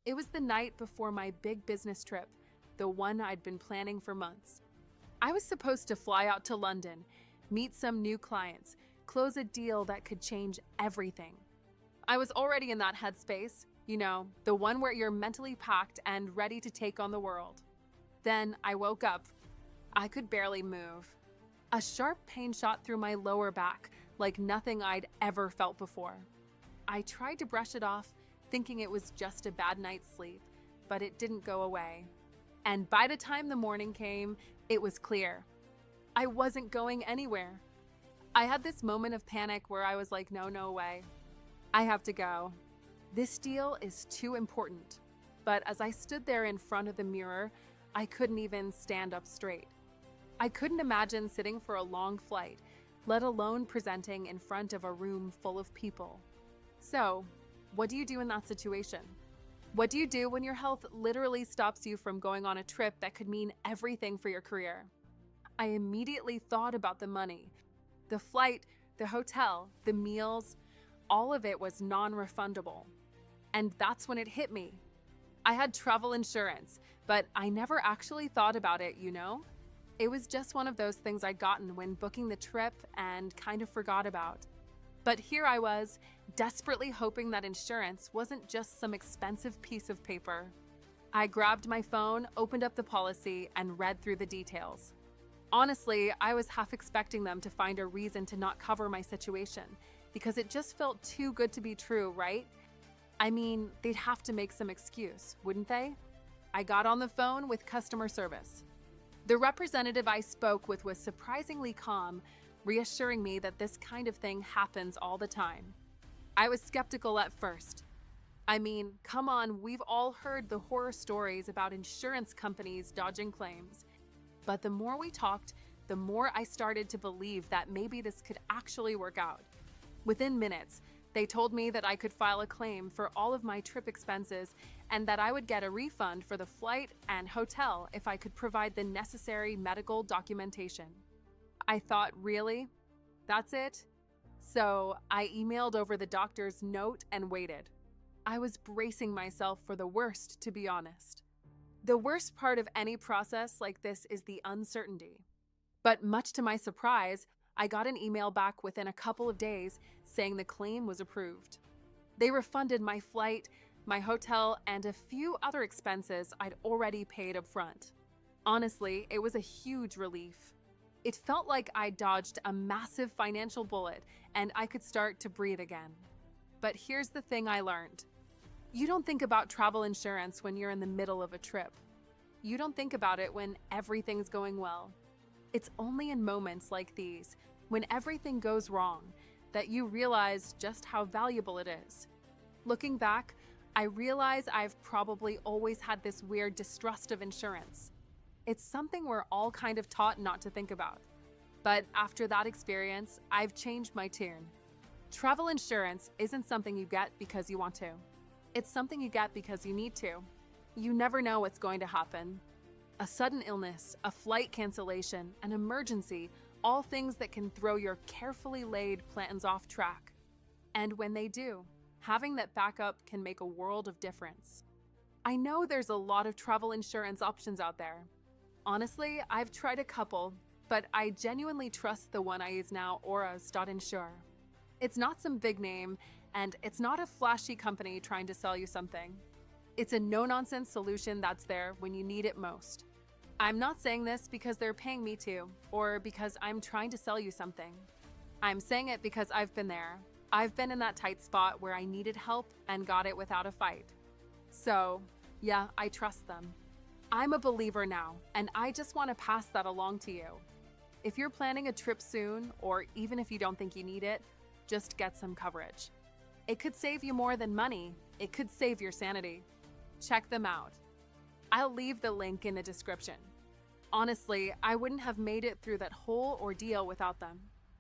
It was the night before my big business trip, the one I'd been planning for months. I was supposed to fly out to London, meet some new clients, close a deal that could change everything. I was already in that headspace, the one where you're mentally packed and ready to take on the world. Then I woke up. I could barely move. A sharp pain shot through my lower back, like nothing I'd ever felt before. I tried to brush it off, thinking it was just a bad night's sleep, but it didn't go away. And by the time the morning came, it was clear. I wasn't going anywhere. I had this moment of panic where I was like, no way. I have to go. This deal is too important. But as I stood there in front of the mirror, I couldn't even stand up straight. I couldn't imagine sitting for a long flight, let alone presenting in front of a room full of people. So, what do you do in that situation? What do you do when your health literally stops you from going on a trip that could mean everything for your career? I immediately thought about the money. The flight, the hotel, the meals, all of it was non-refundable. And that's when it hit me. I had travel insurance, but I never actually thought about it, It was just one of those things I'd gotten when booking the trip and kind of forgot about. But here I was, desperately hoping that insurance wasn't just some expensive piece of paper. I grabbed my phone, opened up the policy, and read through the details. Honestly, I was half expecting them to find a reason to not cover my situation, because it just felt too good to be true, right? I mean, they'd have to make some excuse, wouldn't they? I got on the phone with customer service. The representative I spoke with was surprisingly calm, reassuring me that this kind of thing happens all the time. I was skeptical at first. I mean, come on, we've all heard the horror stories about insurance companies dodging claims. But the more we talked, the more I started to believe that maybe this could actually work out. Within minutes, they told me that I could file a claim for all of my trip expenses and that I would get a refund for the flight and hotel if I could provide the necessary medical documentation. I thought, really? That's it? So I emailed over the doctor's note and waited. I was bracing myself for the worst, to be honest. The worst part of any process like this is the uncertainty. But much to my surprise, I got an email back within a couple of days saying the claim was approved. They refunded my flight, my hotel, and a few other expenses I'd already paid up front. Honestly, it was a huge relief. It felt like I dodged a massive financial bullet and I could start to breathe again. But here's the thing I learned. You don't think about travel insurance when you're in the middle of a trip. You don't think about it when everything's going well. It's only in moments like these, when everything goes wrong, that you realize just how valuable it is. Looking back, I realize I've probably always had this weird distrust of insurance. It's something we're all kind of taught not to think about. But after that experience, I've changed my tune. Travel insurance isn't something you get because you want to. It's something you get because you need to. You never know what's going to happen. A sudden illness, a flight cancellation, an emergency, all things that can throw your carefully laid plans off track. And when they do, having that backup can make a world of difference. I know there's a lot of travel insurance options out there. Honestly, I've tried a couple, but I genuinely trust the one I use now, Auras.insure. It's not some big name, and it's not a flashy company trying to sell you something. It's a no-nonsense solution that's there when you need it most. I'm not saying this because they're paying me to, or because I'm trying to sell you something. I'm saying it because I've been there. I've been in that tight spot where I needed help and got it without a fight. So, yeah, I trust them. I'm a believer now, and I just want to pass that along to you. If you're planning a trip soon, or even if you don't think you need it, just get some coverage. It could save you more than money. It could save your sanity. Check them out. I'll leave the link in the description. Honestly, I wouldn't have made it through that whole ordeal without them.